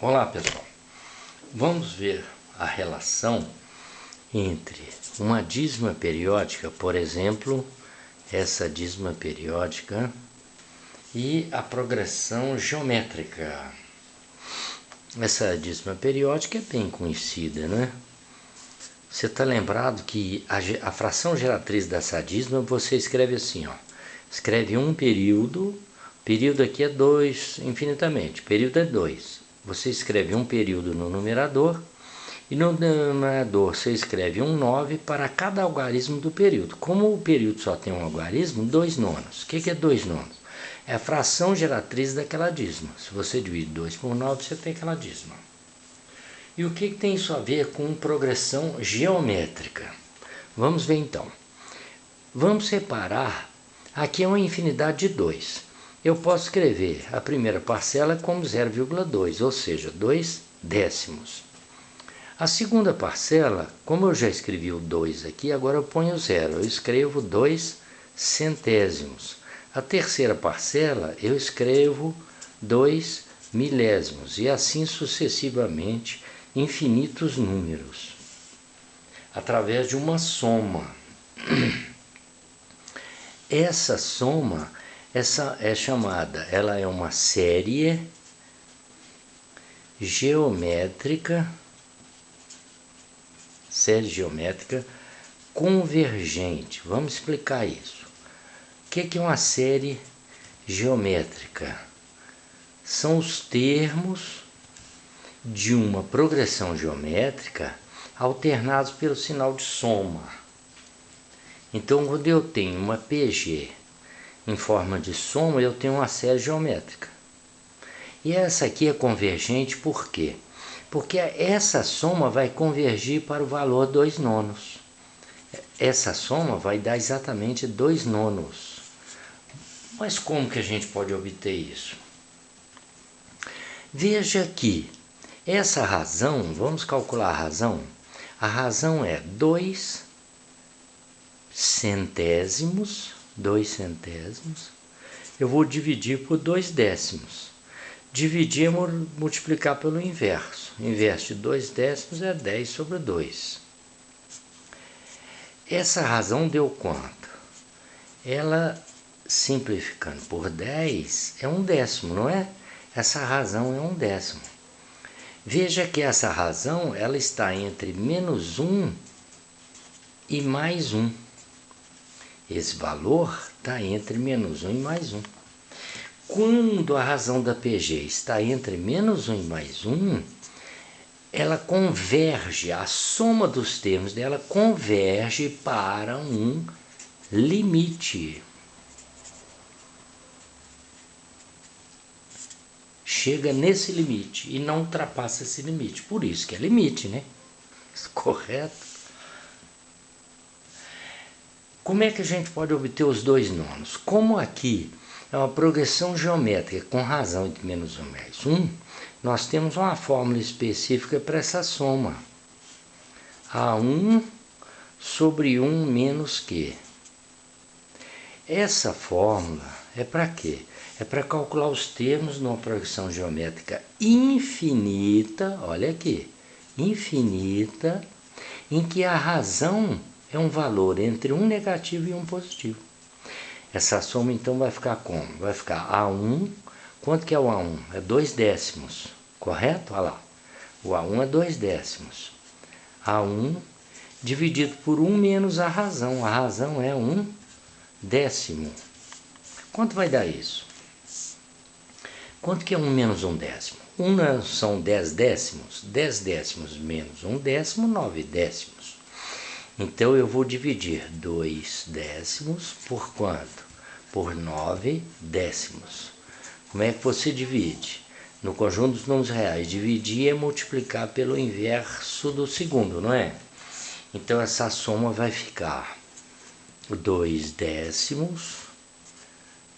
Olá pessoal, vamos ver a relação entre uma dízima periódica, por exemplo, essa dízima periódica e a progressão geométrica. Essa dízima periódica é bem conhecida, né? Você está lembrado que a fração geratriz dessa dízima você escreve assim, ó. Escreve um período aqui é 2 infinitamente, período é 2. Você escreve um período no numerador e no numerador você escreve um 9 para cada algarismo do período. Como o período só tem um algarismo, 2 nonos. O que é 2 nonos? É a fração geratriz daquela dízima. Se você divide 2 por 9, você tem aquela dízima. E o que tem isso a ver com progressão geométrica? Vamos ver então. Vamos separar, aqui é uma infinidade de 2. Eu posso escrever a primeira parcela como 0,2, ou seja, 2 décimos. A segunda parcela, como eu já escrevi o 2 aqui, agora eu ponho 0, eu escrevo 2 centésimos. A terceira parcela, eu escrevo 2 milésimos, e assim sucessivamente, infinitos números, através de uma soma. Essa soma, essa é chamada, ela é uma série geométrica convergente. Vamos explicar isso. O que é uma série geométrica? São os termos de uma progressão geométrica alternados pelo sinal de soma. Então, quando eu tenho uma PG em forma de soma, eu tenho uma série geométrica. E essa aqui é convergente por quê? Porque essa soma vai convergir para o valor 2 nonos. Essa soma vai dar exatamente 2 nonos. Mas como que a gente pode obter isso? Veja que essa razão, vamos calcular a razão. A razão é 2 centésimos, eu vou dividir por 2 décimos. Dividir é multiplicar pelo inverso. O inverso de 2 décimos é 10 sobre 2. Essa razão deu quanto? Ela, simplificando por 10, é 1 décimo, não é? Essa razão é 1 décimo. Veja que essa razão ela está entre menos 1 e mais 1. Esse valor está entre menos 1 e mais 1. Quando a razão da PG está entre menos 1 e mais 1, ela converge, a soma dos termos dela converge para um limite. Chega nesse limite e não ultrapassa esse limite. Por isso que é limite, né? Correto? Como é que a gente pode obter os 2 nonos? Como aqui é uma progressão geométrica com razão entre menos 1 e mais 1, nós temos uma fórmula específica para essa soma. A1 sobre 1 menos Q. Essa fórmula é para quê? É para calcular os termos numa progressão geométrica infinita, olha aqui, infinita, em que a razão é um valor entre um negativo e um positivo. Essa soma então vai ficar como? Vai ficar A1, quanto que é o A1? É 2 décimos, correto? Olha lá, o A1 é 2 décimos. A1 dividido por 1 menos a razão é 1 décimo. Quanto vai dar isso? Quanto que é 1 menos 1 décimo? 1 são 10 décimos, 10 décimos menos 1 décimo, 9 décimos. Então eu vou dividir 2 décimos por quanto? Por 9 décimos. Como é que você divide? No conjunto dos números reais, dividir é multiplicar pelo inverso do segundo, não é? Então essa soma vai ficar 2 décimos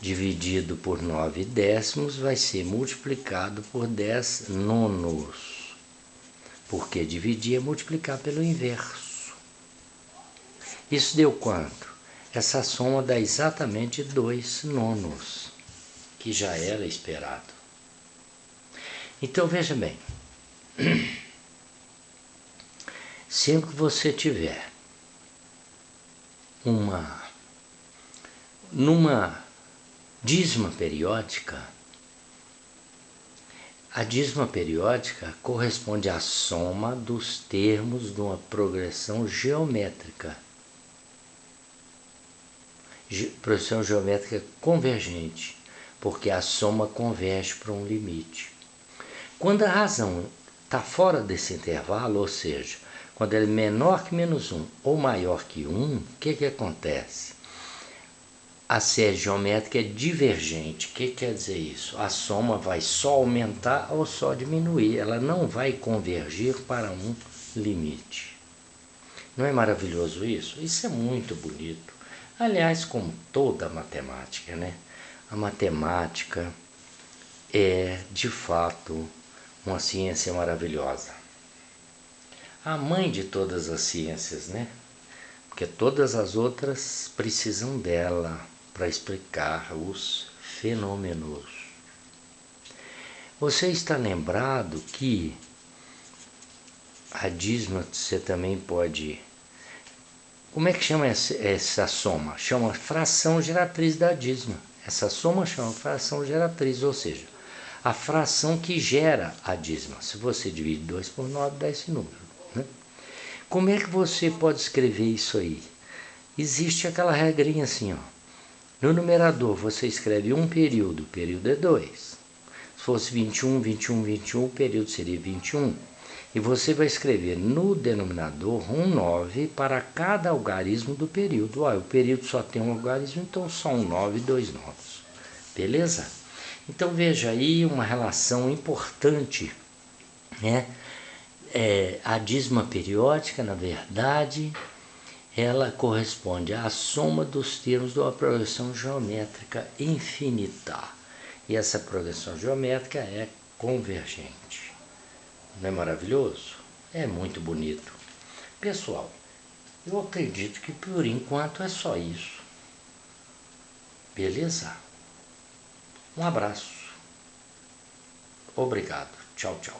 dividido por 9 décimos vai ser multiplicado por 10 nonos. Porque dividir é multiplicar pelo inverso. Isso deu quanto? Essa soma dá exatamente 2 nonos, que já era esperado. Então veja bem, Sempre que você tiver numa dízima periódica, a dízima periódica corresponde à soma dos termos de uma progressão geométrica. Progressão geométrica convergente, porque a soma converge para um limite. Quando a razão está fora desse intervalo, ou seja, quando ele é menor que -1 ou maior que 1, o que acontece? A série geométrica é divergente. O que quer dizer isso? A soma vai só aumentar ou só diminuir, ela não vai convergir para um limite. Não é maravilhoso isso? Isso é muito bonito. Aliás, como toda a matemática, né? A matemática é, de fato, uma ciência maravilhosa. A mãe de todas as ciências, né? Porque todas as outras precisam dela para explicar os fenômenos. Você está lembrado que a dízima você também pode... Como é que chama essa soma? Chama fração geratriz da dízima. Essa soma chama fração geratriz, ou seja, a fração que gera a dízima. Se você divide 2 por 9, dá esse número, né? Como é que você pode escrever isso aí? Existe aquela regrinha assim, ó. No numerador você escreve um período, o período é 2. Se fosse 21, 21, 21, o período seria 21. E você vai escrever no denominador um 9 para cada algarismo do período. O período só tem um algarismo, então só um 9 e 2 9. Beleza? Então veja aí uma relação importante, né? A dízima periódica, na verdade, ela corresponde à soma dos termos de uma progressão geométrica infinita. E essa progressão geométrica é convergente. Não é maravilhoso? É muito bonito. Pessoal, eu acredito que por enquanto é só isso. Beleza? Um abraço. Obrigado. Tchau, tchau.